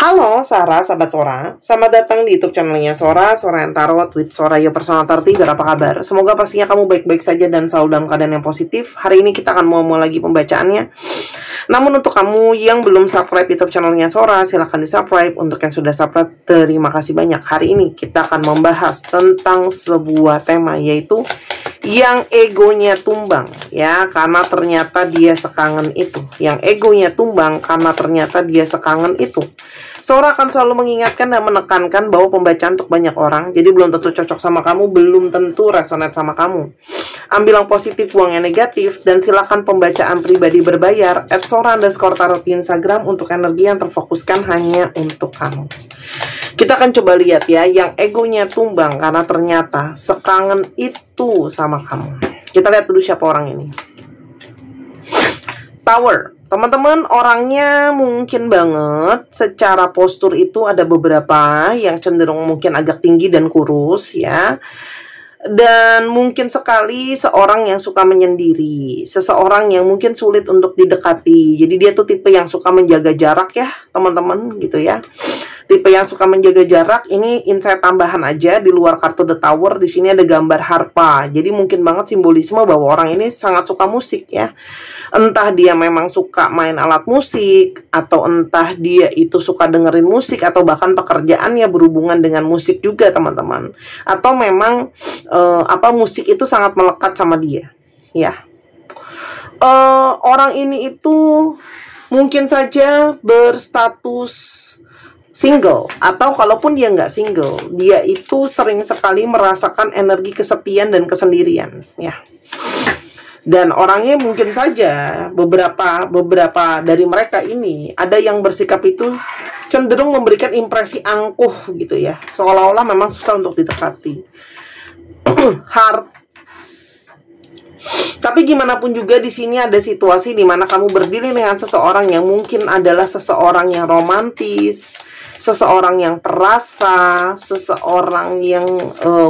Halo Sarah, sahabat Sora. Selamat datang di YouTube channelnya Sora yang Tarot with Sora, your personal tarot reader. Apa kabar? Semoga pastinya kamu baik-baik saja dan selalu dalam keadaan yang positif. Hari ini kita akan mau lagi pembacaannya. Namun untuk kamu yang belum subscribe YouTube channelnya Sora, silahkan di-subscribe. Untuk yang sudah subscribe, terima kasih banyak. Hari ini kita akan membahas tentang sebuah tema, yaitu yang egonya tumbang, ya, karena ternyata dia sekangen itu. Yang egonya tumbang karena ternyata dia sekangen itu. Sora akan selalu mengingatkan dan menekankan bahwa pembacaan untuk banyak orang, jadi belum tentu cocok sama kamu, belum tentu resonate sama kamu. Ambil yang positif, buang yang negatif, dan silakan pembacaan pribadi berbayar @sora_tarot di Instagram untuk energi yang terfokuskan hanya untuk kamu. Kita akan coba lihat ya, yang egonya tumbang karena ternyata sekangen itu sama kamu. Kita lihat dulu siapa orang ini. Tower. Teman-teman, orangnya mungkin banget secara postur itu ada beberapa yang cenderung mungkin agak tinggi dan kurus ya. Dan mungkin sekali seorang yang suka menyendiri, seseorang yang mungkin sulit untuk didekati. Jadi dia tuh tipe yang suka menjaga jarak ya, teman-teman, gitu ya. Tipe yang suka menjaga jarak. Ini insight tambahan aja di luar kartu The Tower. Di sini ada gambar harpa. Jadi mungkin banget simbolisme bahwa orang ini sangat suka musik ya. Entah dia memang suka main alat musik, atau entah dia itu suka dengerin musik, atau bahkan pekerjaannya berhubungan dengan musik juga, teman-teman. Atau memang musik itu sangat melekat sama dia ya. Orang ini itu mungkin saja berstatus single, atau kalaupun dia nggak single, dia itu sering sekali merasakan energi kesepian dan kesendirian ya. Dan orangnya mungkin saja beberapa dari mereka ini ada yang bersikap itu cenderung memberikan impresi angkuh gitu ya, seolah-olah memang susah untuk didekati. Heart. Tapi gimana pun juga di sini ada situasi di mana kamu berdiri dengan seseorang yang mungkin adalah seseorang yang romantis, seseorang yang perasa, seseorang yang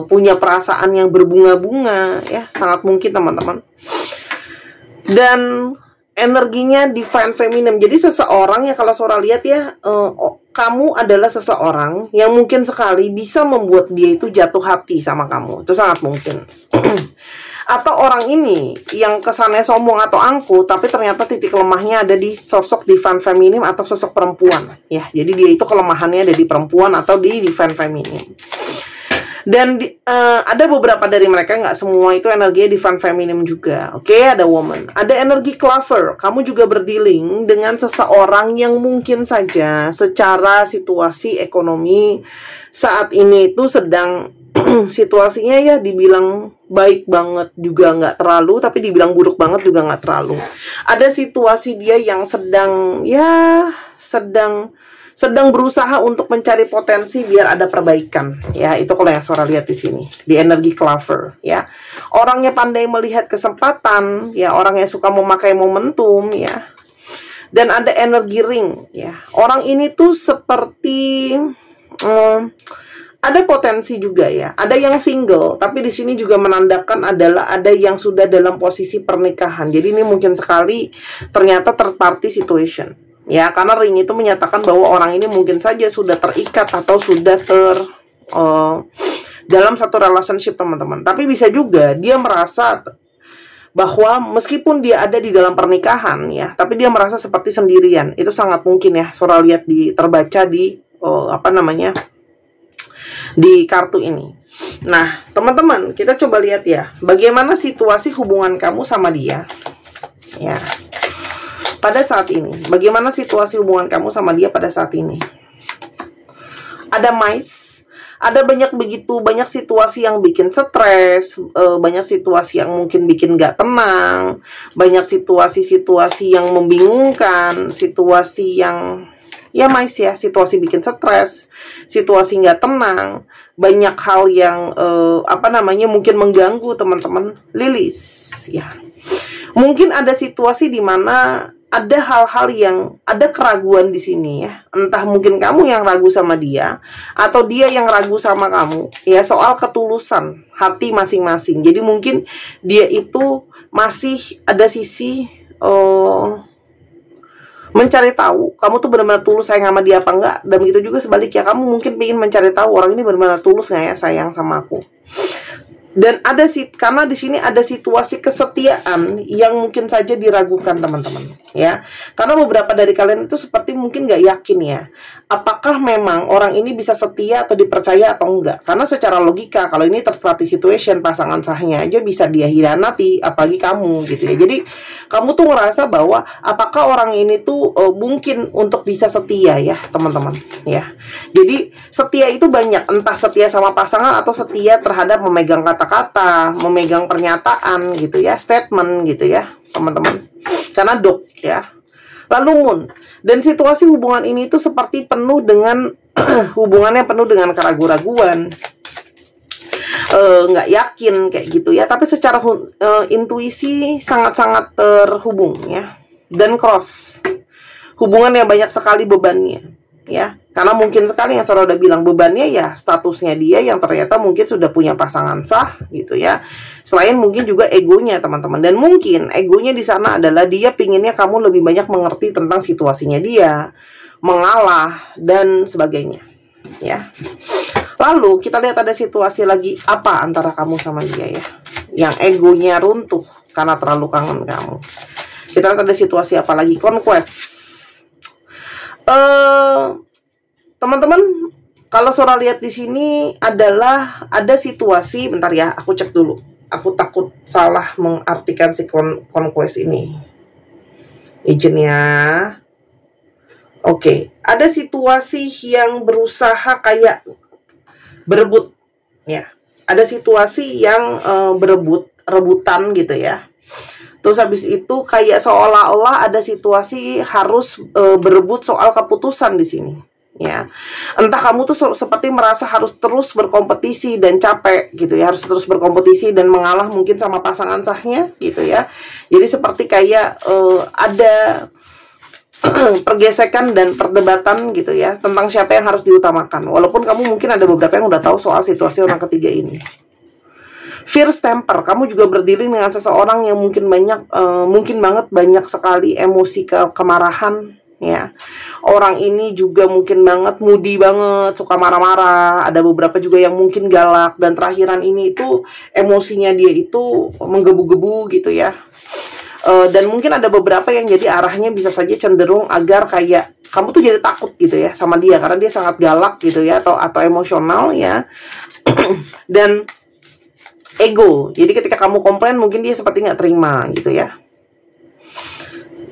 punya perasaan yang berbunga-bunga ya, sangat mungkin, teman-teman. Dan energinya divine feminine. Jadi seseorang ya, kalau Sora lihat ya, kamu adalah seseorang yang mungkin sekali bisa membuat dia itu jatuh hati sama kamu. Itu sangat mungkin. Atau orang ini yang kesannya sombong atau angkuh, tapi ternyata titik lemahnya ada di sosok divine feminine atau sosok perempuan ya. Jadi dia itu kelemahannya ada di perempuan atau di divine feminine. Dan ada beberapa dari mereka, nggak semua itu energinya divine feminine juga. Oke, ada woman. Ada energi clover. Kamu juga berdealing dengan seseorang yang mungkin saja secara situasi ekonomi saat ini itu sedang situasinya ya dibilang baik banget juga nggak terlalu, tapi dibilang buruk banget juga nggak terlalu. Ada situasi dia yang sedang berusaha untuk mencari potensi biar ada perbaikan ya. Itu kalau yang Sora lihat di sini di energi clover ya. Orangnya pandai melihat kesempatan ya, orangnya suka memakai momentum ya. Dan ada energi ring ya. Orang ini tuh seperti ada potensi juga ya. Ada yang single, tapi di sini juga menandakan adalah ada yang sudah dalam posisi pernikahan. Jadi ini mungkin sekali ternyata third party situation. Ya, karena ring itu menyatakan bahwa orang ini mungkin saja sudah terikat atau sudah dalam satu relationship, teman-teman. Tapi bisa juga dia merasa bahwa meskipun dia ada di dalam pernikahan ya, tapi dia merasa seperti sendirian. Itu sangat mungkin ya, Sora lihat terbaca di di kartu ini. Nah, teman-teman, kita coba lihat ya, bagaimana situasi hubungan kamu sama dia ya. Pada saat ini, bagaimana situasi hubungan kamu sama dia pada saat ini? Ada mice, ada begitu banyak situasi yang bikin stres, banyak situasi yang mungkin bikin gak tenang, banyak situasi-situasi yang membingungkan, situasi yang ya mice ya, situasi bikin stres, situasi gak tenang, banyak hal yang mungkin mengganggu, teman-teman. Lilis ya. Mungkin ada situasi di mana ada hal-hal yang ada keraguan di sini ya. Entah mungkin kamu yang ragu sama dia atau dia yang ragu sama kamu ya, soal ketulusan hati masing-masing. Jadi mungkin dia itu masih ada sisi mencari tahu kamu tuh benar-benar tulus sayang sama dia apa enggak, dan begitu juga sebaliknya, kamu mungkin ingin mencari tahu orang ini benar-benar tulus nggak ya sayang sama aku. Dan karena di sini ada situasi kesetiaan yang mungkin saja diragukan teman-teman, ya. Karena beberapa dari kalian itu seperti mungkin nggak yakin ya, apakah memang orang ini bisa setia atau dipercaya atau enggak. Karena secara logika, kalau ini third party situation, pasangan sahnya aja bisa dia hianati, apalagi kamu gitu ya. Jadi kamu tuh ngerasa bahwa apakah orang ini tuh mungkin untuk bisa setia ya teman-teman, ya. Jadi setia itu banyak, entah setia sama pasangan atau setia terhadap memegang kata-kata, memegang pernyataan gitu ya, statement gitu ya teman-teman. Karena dok ya. Lalu moon, dan situasi hubungan ini tuh seperti penuh dengan hubungannya penuh dengan keraguan-raguan, nggak yakin kayak gitu ya. Tapi secara intuisi sangat-sangat terhubung ya. Dan cross, hubungan yang banyak sekali bebannya ya. Karena mungkin sekali yang saudara udah bilang bebannya ya statusnya dia yang ternyata mungkin sudah punya pasangan sah gitu ya. Selain mungkin juga egonya teman-teman. Dan mungkin egonya di sana adalah dia pinginnya kamu lebih banyak mengerti tentang situasinya dia, mengalah dan sebagainya ya. Lalu kita lihat ada situasi lagi apa antara kamu sama dia ya, yang egonya runtuh karena terlalu kangen kamu. Kita lihat ada situasi apa lagi, conquest. Teman-teman, kalau saudara lihat di sini adalah ada situasi, bentar ya, aku cek dulu. Aku takut salah mengartikan si conquest ini. Izin ya. Oke, ada situasi yang berusaha kayak berebut ya. Ada situasi yang rebutan gitu ya. Terus habis itu kayak seolah-olah ada situasi harus berebut soal keputusan di sini. Ya, entah kamu tuh seperti merasa harus terus berkompetisi dan capek gitu ya, harus terus berkompetisi dan mengalah mungkin sama pasangan sahnya gitu ya. Jadi seperti kayak ada pergesekan dan perdebatan gitu ya tentang siapa yang harus diutamakan. Walaupun kamu mungkin ada beberapa yang udah tahu soal situasi orang ketiga ini. Fierce temper, kamu juga berdealing dengan seseorang yang mungkin banget banyak sekali emosi kemarahan ya. Orang ini juga mungkin banget moody banget, suka marah-marah. Ada beberapa juga yang mungkin galak, dan terakhiran ini itu emosinya dia itu menggebu-gebu gitu ya. Dan mungkin ada beberapa yang jadi arahnya bisa saja cenderung agar kayak kamu tuh jadi takut gitu ya sama dia karena dia sangat galak gitu ya, atau emosional ya. Dan ego, jadi ketika kamu komplain mungkin dia seperti nggak terima gitu ya.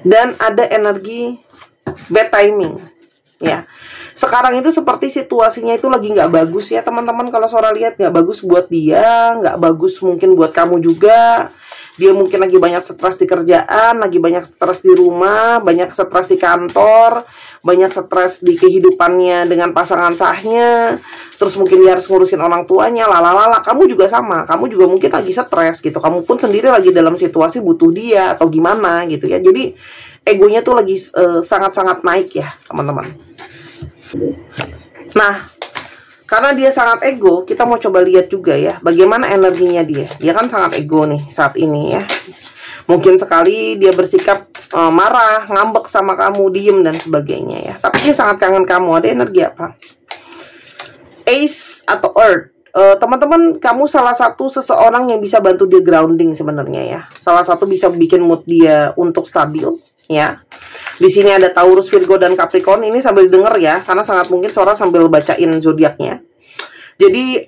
Dan ada energi bad timing ya. Sekarang itu seperti situasinya itu lagi nggak bagus ya teman-teman. Kalau saudara lihat nggak bagus buat dia, nggak bagus mungkin buat kamu juga. Dia mungkin lagi banyak stres di kerjaan, lagi banyak stres di rumah, banyak stres di kantor, banyak stres di kehidupannya dengan pasangan sahnya. Terus mungkin dia harus ngurusin orang tuanya, lalalala. Kamu juga sama, kamu juga mungkin lagi stres gitu. Kamu pun sendiri lagi dalam situasi butuh dia atau gimana gitu ya. Jadi egonya tuh lagi sangat-sangat naik ya teman-teman. Nah, karena dia sangat ego, kita mau coba lihat juga ya bagaimana energinya dia. Dia kan sangat ego nih saat ini ya. Mungkin sekali dia bersikap marah, ngambek sama kamu, diem dan sebagainya ya. Tapi dia sangat kangen kamu. Ada energi apa? Ace atau Earth. Teman-teman, kamu salah satu seseorang yang bisa bantu dia grounding sebenarnya ya. Salah satu bisa bikin mood dia untuk stabil ya. Di sini ada Taurus, Virgo dan Capricorn. Ini sambil denger ya, karena sangat mungkin seorang sambil bacain zodiaknya. Jadi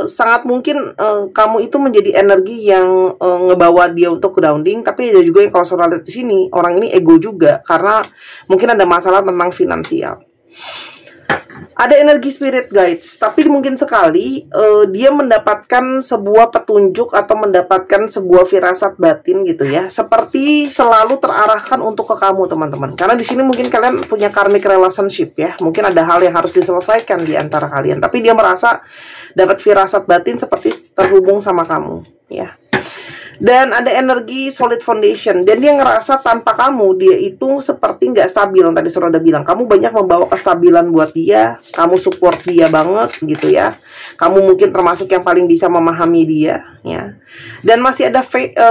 sangat mungkin kamu itu menjadi energi yang ngebawa dia untuk grounding. Tapi ada juga yang kalau saudara lihat di sini, orang ini ego juga karena mungkin ada masalah tentang finansial. Ada energi spirit guides, tapi mungkin sekali dia mendapatkan sebuah petunjuk atau mendapatkan sebuah firasat batin gitu ya, seperti selalu terarahkan untuk ke kamu teman-teman. Karena di sini mungkin kalian punya karmic relationship ya, mungkin ada hal yang harus diselesaikan di antara kalian, tapi dia merasa dapat firasat batin seperti terhubung sama kamu ya. Dan ada energi solid foundation, dan dia ngerasa tanpa kamu dia itu seperti nggak stabil. Tadi Sora udah bilang, kamu banyak membawa kestabilan buat dia, kamu support dia banget gitu ya. Kamu mungkin termasuk yang paling bisa memahami dia ya. Dan masih ada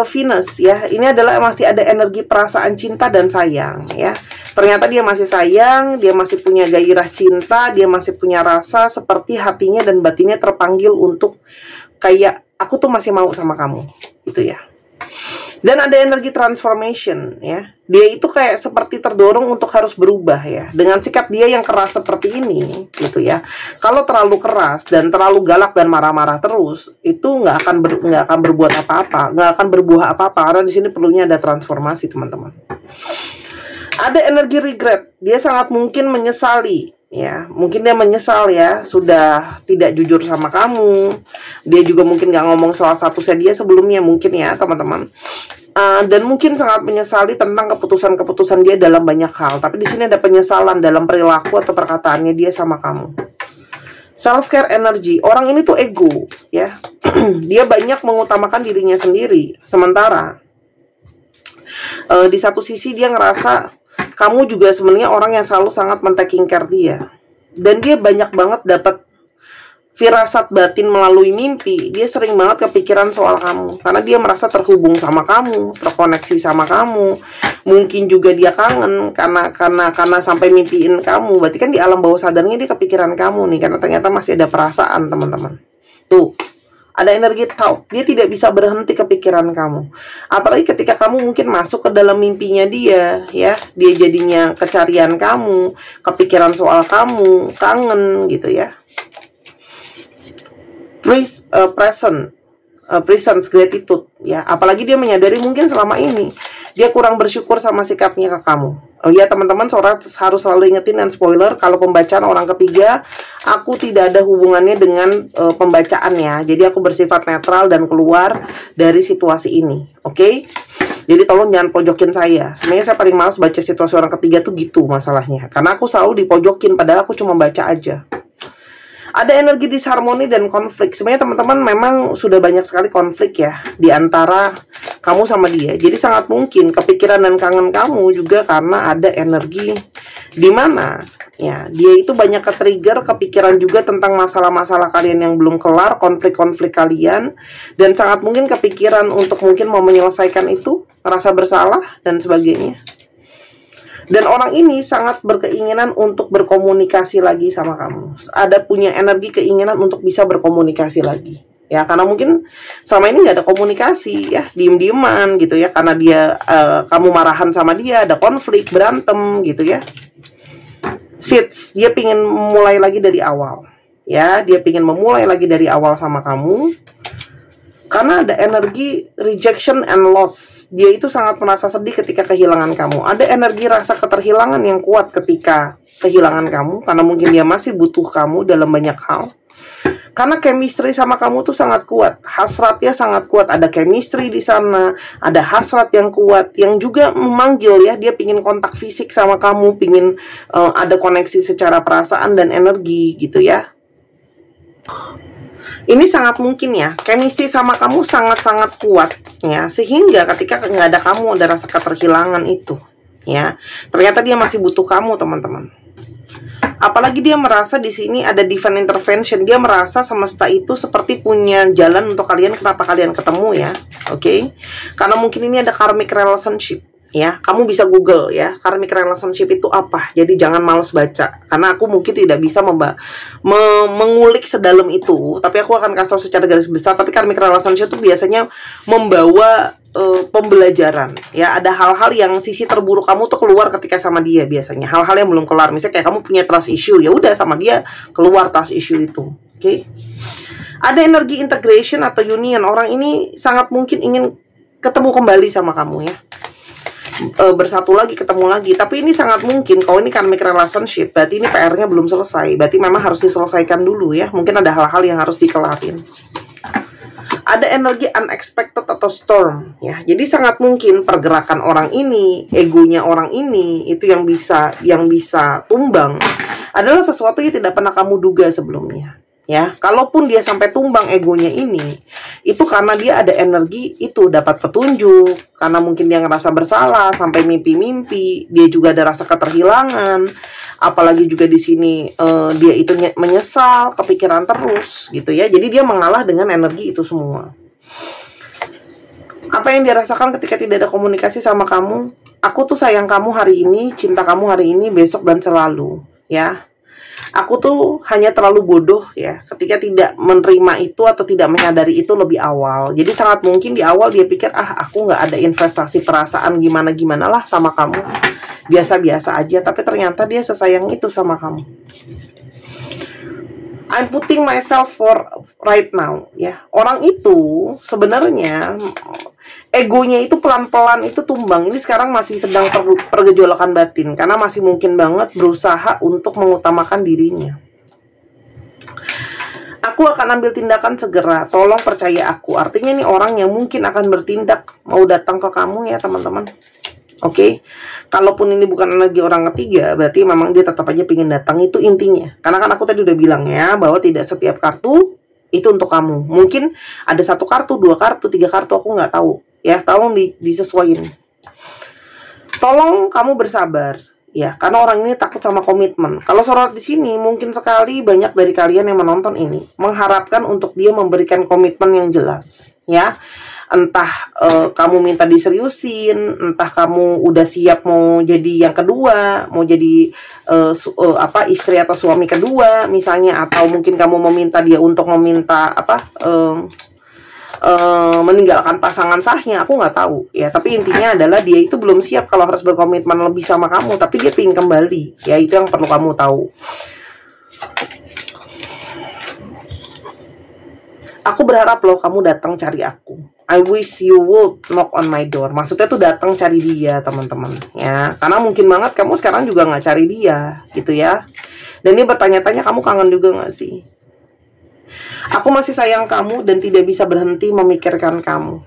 Venus ya. Ini adalah masih ada energi perasaan cinta dan sayang ya. Ternyata dia masih sayang, dia masih punya gairah cinta, dia masih punya rasa, seperti hatinya dan batinnya terpanggil untuk kayak, aku tuh masih mau sama kamu gitu ya. Dan ada energi transformation ya. Dia itu kayak seperti terdorong untuk harus berubah ya. Dengan sikap dia yang keras seperti ini gitu ya. Kalau terlalu keras dan terlalu galak dan marah-marah terus, itu nggak akan berbuat apa-apa, nggak akan berbuah apa-apa. Karena di sini perlunya ada transformasi, teman-teman. Ada energi regret. Dia sangat mungkin menyesali ya. Mungkin dia menyesal ya, sudah tidak jujur sama kamu. Dia juga mungkin nggak ngomong soal statusnya dia sebelumnya, mungkin ya teman-teman. Dan mungkin sangat menyesali tentang keputusan-keputusan dia dalam banyak hal. Tapi di sini ada penyesalan dalam perilaku atau perkataannya dia sama kamu. Self care energy, orang ini tuh ego ya. Dia banyak mengutamakan dirinya sendiri. Sementara di satu sisi dia ngerasa kamu juga sebenarnya orang yang selalu sangat men-taking care dia. Dan dia banyak banget dapat firasat batin melalui mimpi. Dia sering banget kepikiran soal kamu. Karena dia merasa terhubung sama kamu, terkoneksi sama kamu. Mungkin juga dia kangen karena sampai mimpiin kamu. Berarti kan di alam bawah sadarnya dia kepikiran kamu nih. Karena ternyata masih ada perasaan, teman-teman. Tuh. Ada energi thought, dia tidak bisa berhenti kepikiran kamu. Apalagi ketika kamu mungkin masuk ke dalam mimpinya dia, ya, dia jadinya kecarian kamu, kepikiran soal kamu, kangen gitu ya. Presence gratitude, ya. Apalagi dia menyadari mungkin selama ini dia kurang bersyukur sama sikapnya ke kamu. Oh ya teman-teman, Sora harus selalu ingetin dan spoiler, kalau pembacaan orang ketiga, aku tidak ada hubungannya dengan pembacaannya. Jadi aku bersifat netral dan keluar dari situasi ini, oke? Jadi tolong jangan pojokin saya. Sebenarnya saya paling males baca situasi orang ketiga tuh gitu masalahnya. Karena aku selalu dipojokin, padahal aku cuma baca aja. Ada energi disharmoni dan konflik. Sebenarnya teman-teman memang sudah banyak sekali konflik ya di antara kamu sama dia. Jadi sangat mungkin kepikiran dan kangen kamu juga karena ada energi di mana ya dia itu banyak ke-trigger kepikiran juga tentang masalah-masalah kalian yang belum kelar, konflik-konflik kalian, dan sangat mungkin kepikiran untuk mungkin mau menyelesaikan itu, rasa bersalah dan sebagainya. Dan orang ini sangat berkeinginan untuk berkomunikasi lagi sama kamu. Ada punya energi keinginan untuk bisa berkomunikasi lagi. Ya, karena mungkin selama ini nggak ada komunikasi ya, diem-dieman gitu ya. Karena dia kamu marahan sama dia, ada konflik, berantem gitu ya. Seeds, dia pingin mulai lagi dari awal. Ya, dia pingin memulai lagi dari awal sama kamu. Karena ada energi rejection and loss. Dia itu sangat merasa sedih ketika kehilangan kamu. Ada energi rasa keterhilangan yang kuat ketika kehilangan kamu. Karena mungkin dia masih butuh kamu dalam banyak hal. Karena chemistry sama kamu tuh sangat kuat. Hasratnya sangat kuat. Ada chemistry di sana. Ada hasrat yang kuat. Yang juga memanggil ya. Dia pingin kontak fisik sama kamu. Pingin ada koneksi secara perasaan dan energi gitu ya. Ini sangat mungkin ya, chemistry sama kamu sangat-sangat kuat ya, sehingga ketika nggak ada kamu, ada rasa keterhilangan itu ya. Ternyata dia masih butuh kamu, teman-teman. Apalagi dia merasa di sini ada divine intervention. Dia merasa semesta itu seperti punya jalan untuk kalian, kenapa kalian ketemu ya. Oke. Karena mungkin ini ada karmic relationship. Ya, kamu bisa Google ya, karmic relationship itu apa. Jadi jangan males baca, karena aku mungkin tidak bisa mengulik sedalam itu. Tapi aku akan kasih tahu secara garis besar. Tapi karmic relationship itu biasanya membawa pembelajaran. Ya, ada hal-hal yang sisi terburuk kamu tuh keluar ketika sama dia biasanya. Hal-hal yang belum kelar. Misalnya kayak kamu punya trust issue, ya udah sama dia keluar trust issue itu. Oke. Ada energi integration atau union. Orang ini sangat mungkin ingin ketemu kembali sama kamu ya. Bersatu lagi, ketemu lagi. Tapi ini sangat mungkin kalau ini karmic relationship, berarti ini PR-nya belum selesai. Berarti memang harus diselesaikan dulu ya. Mungkin ada hal-hal yang harus dikelarin. Ada energi unexpected atau storm ya. Jadi sangat mungkin pergerakan orang ini, egonya orang ini itu yang bisa tumbang adalah sesuatu yang tidak pernah kamu duga sebelumnya. Ya, kalaupun dia sampai tumbang egonya ini, itu karena dia ada energi itu dapat petunjuk, karena mungkin dia ngerasa bersalah sampai mimpi-mimpi, dia juga ada rasa keterhilangan, apalagi juga di sini dia itu menyesal, kepikiran terus gitu ya. Jadi dia mengalah dengan energi itu semua. Apa yang dirasakan ketika tidak ada komunikasi sama kamu? Aku tuh sayang kamu hari ini, cinta kamu hari ini, besok dan selalu, ya. Aku tuh hanya terlalu bodoh ya ketika tidak menerima itu atau tidak menyadari itu lebih awal. Jadi sangat mungkin di awal dia pikir, aku nggak ada investasi perasaan gimana-gimana lah sama kamu, biasa-biasa aja. Tapi ternyata dia sesayang itu sama kamu. I'm putting myself for right now ya. Orang itu sebenarnya egonya itu pelan-pelan itu tumbang. Ini sekarang masih sedang pergejolakan batin karena masih mungkin banget berusaha untuk mengutamakan dirinya. Aku akan ambil tindakan segera. Tolong percaya aku. Artinya nih orang yang mungkin akan bertindak mau datang ke kamu ya teman-teman. Oke, kalaupun ini bukan energi orang ketiga, berarti memang dia tetap aja pengen datang, itu intinya. Karena kan aku tadi udah bilang ya, bahwa tidak setiap kartu itu untuk kamu. Mungkin ada 1 kartu, 2 kartu, 3 kartu, aku nggak tahu. Ya, tolong disesuaiin. Tolong kamu bersabar, ya, karena orang ini takut sama komitmen. Kalau sorot di sini, mungkin sekali banyak dari kalian yang menonton ini mengharapkan untuk dia memberikan komitmen yang jelas, ya. Entah kamu minta diseriusin, entah kamu udah siap mau jadi yang kedua, mau jadi istri atau suami kedua misalnya, atau mungkin kamu meminta dia untuk meninggalkan pasangan sahnya, aku nggak tahu ya. Tapi intinya adalah dia itu belum siap kalau harus berkomitmen lebih sama kamu, tapi dia pengen kembali ya. Itu yang perlu kamu tahu. Aku berharap loh kamu datang cari aku. I wish you would knock on my door. Maksudnya tuh datang cari dia, teman-teman, ya. Karena mungkin banget kamu sekarang juga nggak cari dia, gitu ya. Dan dia bertanya-tanya, kamu kangen juga nggak sih? Aku masih sayang kamu dan tidak bisa berhenti memikirkan kamu.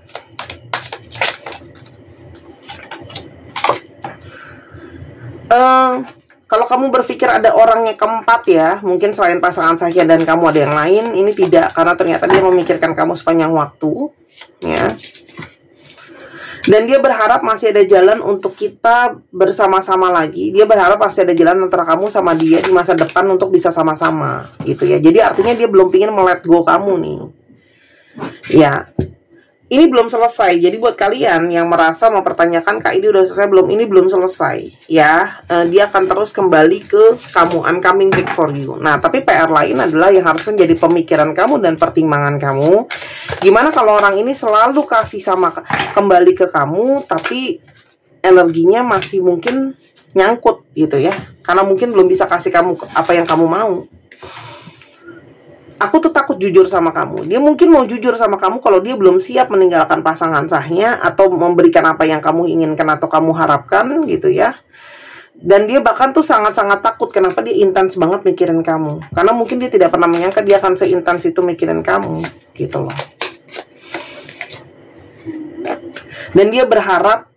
Kalau kamu berpikir ada orang yang keempat ya, mungkin selain pasangan Sahya dan kamu ada yang lain, ini tidak, karena ternyata dia memikirkan kamu sepanjang waktu, ya. Dan dia berharap masih ada jalan untuk kita bersama-sama lagi. Dia berharap masih ada jalan antara kamu sama dia di masa depan untuk bisa sama-sama, gitu ya. Jadi artinya dia belum pingin let go kamu nih, ya. Ini belum selesai. Jadi buat kalian yang merasa mempertanyakan, Kak, ini udah selesai belum? Ini belum selesai ya. Dia akan terus kembali ke kamu. I'm coming back for you. Nah, tapi PR lain adalah yang harus menjadi pemikiran kamu dan pertimbangan kamu. Gimana kalau orang ini selalu kasih kembali ke kamu, tapi energinya masih mungkin nyangkut gitu ya. Karena mungkin belum bisa kasih kamu apa yang kamu mau. Aku tuh takut jujur sama kamu. Dia mungkin mau jujur sama kamu kalau dia belum siap meninggalkan pasangan sahnya atau memberikan apa yang kamu inginkan atau kamu harapkan gitu ya. Dan dia bahkan tuh sangat-sangat takut. Kenapa dia intens banget mikirin kamu? Karena mungkin dia tidak pernah menyangka dia akan seintens itu mikirin kamu gitu loh. Dan dia berharap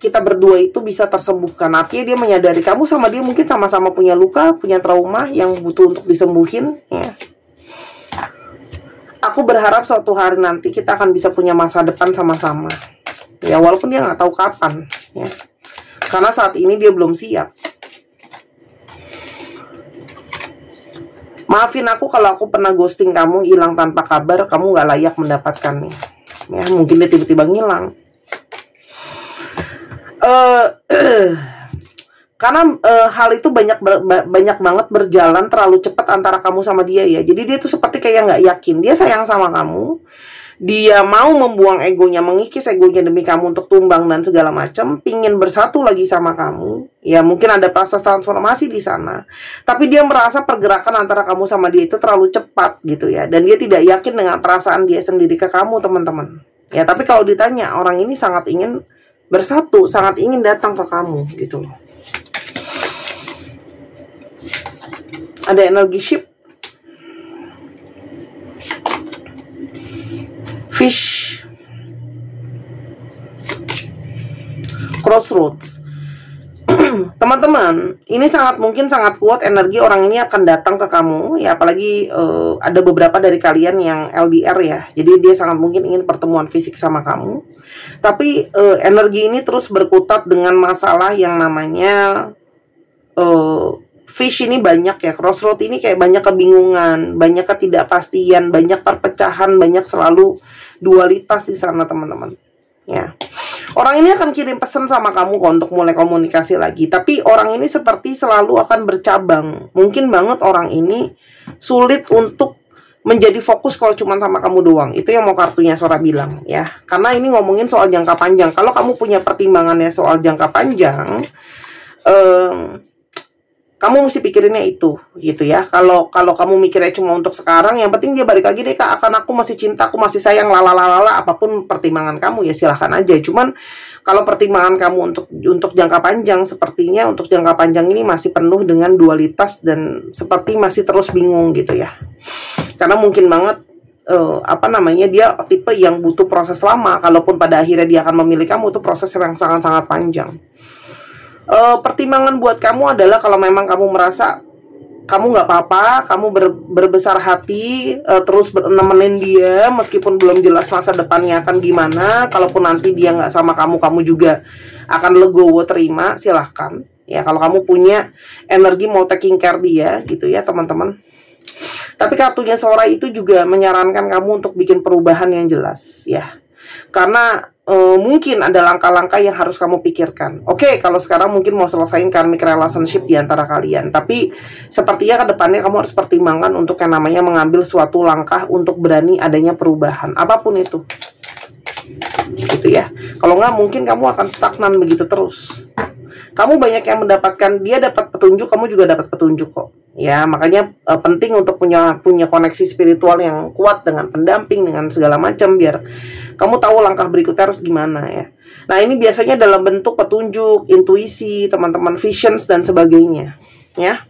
kita berdua itu bisa tersembuhkan. Artinya dia menyadari kamu sama dia mungkin sama-sama punya luka, punya trauma yang butuh untuk disembuhin ya. Aku berharap suatu hari nanti kita akan bisa punya masa depan sama-sama. Ya, walaupun dia nggak tahu kapan. Ya. Karena saat ini dia belum siap. Maafin aku kalau aku pernah ghosting kamu, hilang tanpa kabar, kamu nggak layak mendapatkannya. Ya, mungkin dia tiba-tiba ngilang. Karena hal itu banyak banget berjalan terlalu cepat antara kamu sama dia ya. Jadi dia tuh seperti kayak nggak yakin. Dia sayang sama kamu. Dia mau membuang egonya, mengikis egonya demi kamu untuk tumbang dan segala macam. Pingin bersatu lagi sama kamu. Ya mungkin ada proses transformasi di sana. Tapi dia merasa pergerakan antara kamu sama dia itu terlalu cepat gitu ya. Dan dia tidak yakin dengan perasaan dia sendiri ke kamu, teman-teman. Ya tapi kalau ditanya, orang ini sangat ingin bersatu, sangat ingin datang ke kamu gitu loh. Ada energi ship, fish, crossroads. Teman-teman, ini sangat mungkin sangat kuat energi orang ini akan datang ke kamu ya, apalagi ada beberapa dari kalian yang LDR ya. Jadi dia sangat mungkin ingin pertemuan fisik sama kamu. Tapi energi ini terus berkutat dengan masalah yang namanya fish ini banyak ya. Crossroad ini kayak banyak kebingungan, banyak ketidakpastian, banyak perpecahan, banyak selalu dualitas di sana, teman-teman. Ya. Orang ini akan kirim pesan sama kamu kok untuk mulai komunikasi lagi. Tapi orang ini seperti selalu akan bercabang. Mungkin banget orang ini sulit untuk menjadi fokus kalau cuma sama kamu doang. Itu yang mau kartunya Sora bilang ya. Karena ini ngomongin soal jangka panjang. Kalau kamu punya pertimbangannya soal jangka panjang, kamu mesti pikirinnya itu gitu ya. Kalau kamu mikirnya cuma untuk sekarang, yang penting dia balik lagi deh, Kak, akan aku masih cinta, aku masih sayang, lalalala, apapun pertimbangan kamu ya silahkan aja. Cuman kalau pertimbangan kamu untuk jangka panjang, sepertinya untuk jangka panjang ini masih penuh dengan dualitas dan seperti masih terus bingung gitu ya. Karena mungkin banget dia tipe yang butuh proses lama. Kalaupun pada akhirnya dia akan memilih kamu, itu proses yang sangat-sangat panjang. Pertimbangan buat kamu adalah kalau memang kamu merasa kamu nggak apa-apa, kamu berbesar hati, terus nemenin dia meskipun belum jelas masa depannya akan gimana. Kalaupun nanti dia nggak sama kamu, kamu juga akan legowo terima, silahkan ya. Kalau kamu punya energi mau taking care dia gitu ya, teman-teman. Tapi kartunya Sora itu juga menyarankan kamu untuk bikin perubahan yang jelas ya. Karena mungkin ada langkah-langkah yang harus kamu pikirkan. Oke, kalau sekarang mungkin mau selesaiin karmic relationship di antara kalian, tapi sepertinya ke depannya kamu harus pertimbangkan untuk yang namanya mengambil suatu langkah untuk berani adanya perubahan, apapun itu. Gitu ya. Kalau nggak, mungkin kamu akan stagnan begitu terus. Kamu banyak yang mendapatkan, dia dapat petunjuk, kamu juga dapat petunjuk kok. Ya, makanya penting untuk punya koneksi spiritual yang kuat dengan pendamping, dengan segala macam, biar kamu tahu langkah berikutnya harus gimana ya. Nah, ini biasanya dalam bentuk petunjuk, intuisi, teman-teman, visions dan sebagainya, ya.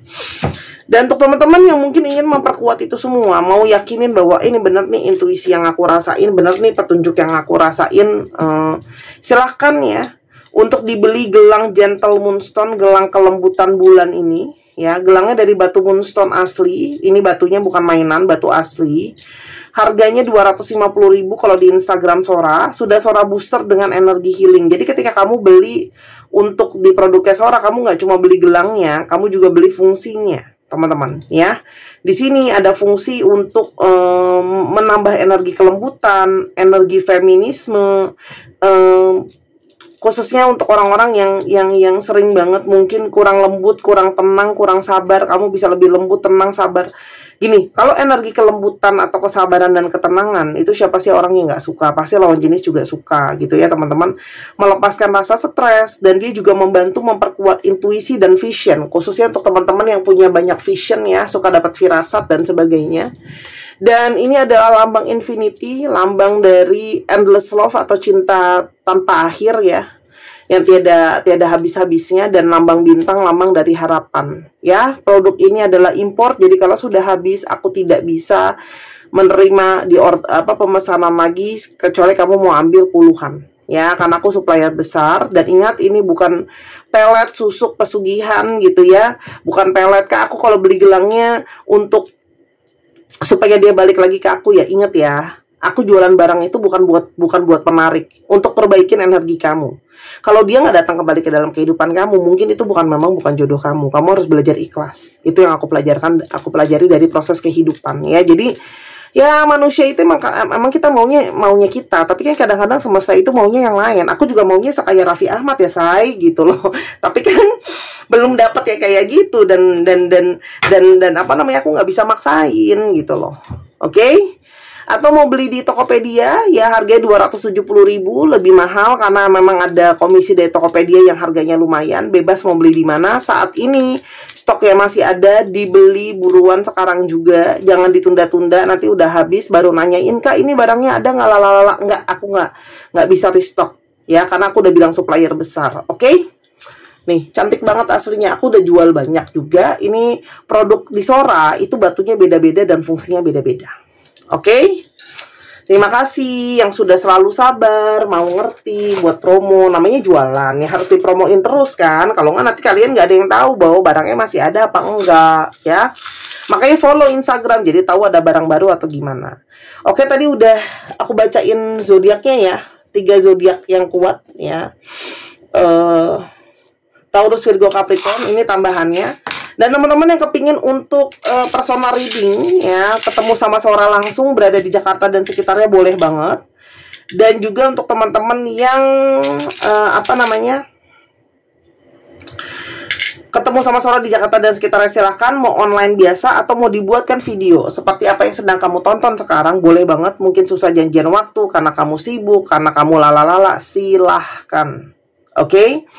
Dan untuk teman-teman yang mungkin ingin memperkuat itu semua, mau yakinin bahwa ini benar nih intuisi yang aku rasain, benar nih petunjuk yang aku rasain, silahkan ya untuk dibeli gelang Gentle Moonstone, gelang kelembutan bulan ini. Ya, gelangnya dari batu moonstone asli. Ini batunya bukan mainan, batu asli. Harganya 250.000 kalau di Instagram Sora. Sudah Sora booster dengan energi healing. Jadi ketika kamu beli untuk di produknya Sora, kamu nggak cuma beli gelangnya, kamu juga beli fungsinya, teman-teman. Ya, di sini ada fungsi untuk menambah energi kelembutan, energi feminisme. Khususnya untuk orang-orang yang sering banget mungkin kurang lembut, kurang tenang, kurang sabar, kamu bisa lebih lembut, tenang, sabar. Gini, kalau energi kelembutan atau kesabaran dan ketenangan, itu siapa sih orang yang nggak suka? Pasti lawan jenis juga suka gitu ya, teman-teman. Melepaskan rasa stres, dan dia juga membantu memperkuat intuisi dan vision. Khususnya untuk teman-teman yang punya banyak vision ya, suka dapat firasat dan sebagainya. Dan ini adalah lambang infinity, lambang dari endless love atau cinta tanpa akhir ya, yang tiada habis-habisnya, dan lambang bintang, lambang dari harapan ya. Produk ini adalah import, jadi kalau sudah habis aku tidak bisa menerima pemesanan lagi kecuali kamu mau ambil puluhan ya, karena aku supplier besar. Dan ingat, ini bukan pelet susuk pesugihan gitu ya, bukan pelet. Kak, aku kalau beli gelangnya untuk supaya dia balik lagi ke aku ya. Ingat ya, aku jualan barang itu bukan buat penarik, untuk perbaikin energi kamu. Kalau dia nggak datang kembali ke dalam kehidupan kamu, mungkin itu memang bukan jodoh kamu. Kamu harus belajar ikhlas. Itu yang aku pelajari dari proses kehidupan ya. Jadi ya, manusia itu emang kita maunya kita, tapi kan kadang-kadang semesta itu maunya yang lain. Aku juga maunya sekaya Raffi Ahmad ya, say, gitu loh. Tapi kan belum dapat ya kayak gitu, dan aku nggak bisa maksain gitu loh. Oke? Atau mau beli di Tokopedia ya, harganya 270.000, lebih mahal karena memang ada komisi dari Tokopedia yang harganya lumayan. Bebas mau beli di mana. Saat ini stoknya masih ada, dibeli buruan sekarang juga, jangan ditunda-tunda, nanti udah habis baru nanyain, Kak ini barangnya ada nggak? Lalala. Nggak, aku nggak bisa restock ya, karena aku udah bilang supplier besar. Oke? Nih, cantik banget aslinya. Aku udah jual banyak juga. Ini produk di Sora itu batunya beda-beda dan fungsinya beda-beda. Oke? Terima kasih yang sudah selalu sabar, mau ngerti buat promo. Namanya jualan, ya harus dipromoin terus kan. Kalau nggak nanti kalian nggak ada yang tahu bahwa barangnya masih ada apa enggak, ya. Makanya follow Instagram, jadi tahu ada barang baru atau gimana. Oke, tadi udah aku bacain zodiaknya ya. 3 zodiak yang kuat, ya. Taurus, Virgo, Capricorn, ini tambahannya. Dan teman-teman yang kepingin untuk personal reading, ya, ketemu sama Sora langsung, berada di Jakarta dan sekitarnya, boleh banget. Dan juga untuk teman-teman yang ketemu sama Sora di Jakarta dan sekitarnya, silahkan. Mau online biasa atau mau dibuatkan video seperti apa yang sedang kamu tonton sekarang, boleh banget. Mungkin susah janjian waktu karena kamu sibuk, karena kamu lalalala, silahkan. Oke?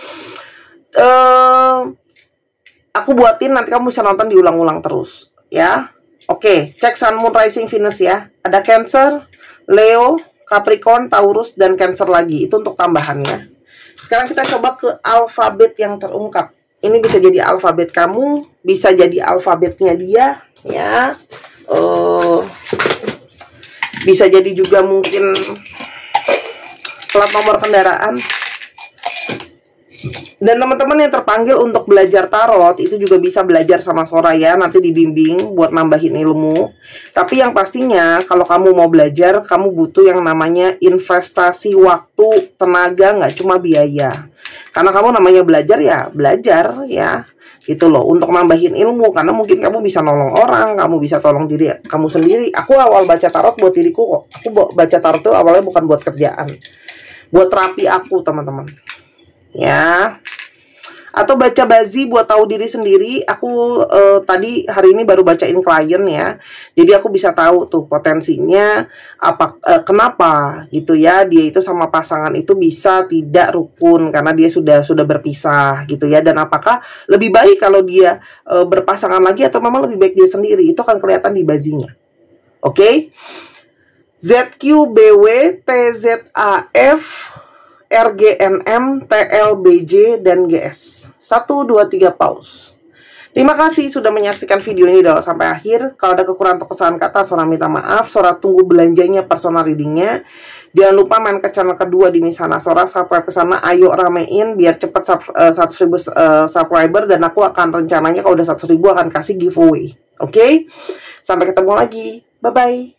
Aku buatin, nanti kamu bisa nonton diulang-ulang terus, ya. Oke, cek Sun, Moon, Rising, Venus ya. Ada Cancer, Leo, Capricorn, Taurus, dan Cancer lagi. Itu untuk tambahannya. Sekarang kita coba ke alfabet yang terungkap. Ini bisa jadi alfabet kamu, bisa jadi alfabetnya dia, ya. Bisa jadi juga mungkin plat nomor kendaraan. Dan teman-teman yang terpanggil untuk belajar tarot itu juga bisa belajar sama Sora ya, nanti dibimbing buat nambahin ilmu. Tapi yang pastinya kalau kamu mau belajar, kamu butuh yang namanya investasi waktu, tenaga, nggak cuma biaya. Karena kamu namanya belajar ya, gitu loh, untuk nambahin ilmu. Karena mungkin kamu bisa nolong orang, kamu bisa tolong diri kamu sendiri. Aku awal baca tarot buat diriku kok. Aku baca tarot itu awalnya bukan buat kerjaan, buat terapi aku, teman-teman. Ya, atau baca bazi buat tahu diri sendiri. Aku tadi hari ini baru bacain klien ya, jadi aku bisa tahu tuh potensinya apa, kenapa gitu ya dia itu sama pasangan itu bisa tidak rukun karena dia sudah berpisah gitu ya, dan apakah lebih baik kalau dia berpasangan lagi atau memang lebih baik dia sendiri, itu akan kelihatan di bazinya. Oke? ZQBW, TZAF, RGNM, TLBJ, dan GS. 1, 2, 3, pause. Terima kasih sudah menyaksikan video ini sampai akhir. Kalau ada kekurangan atau kesalahan kata, Sora minta maaf. Sora tunggu belanjanya, personal readingnya. Jangan lupa main ke channel kedua di Misana Sora, subscribe ke sana. Ayo ramein biar cepat 100.000 subscriber, dan aku akan rencananya kalau udah 100.000 akan kasih giveaway. Oke? Sampai ketemu lagi. Bye-bye.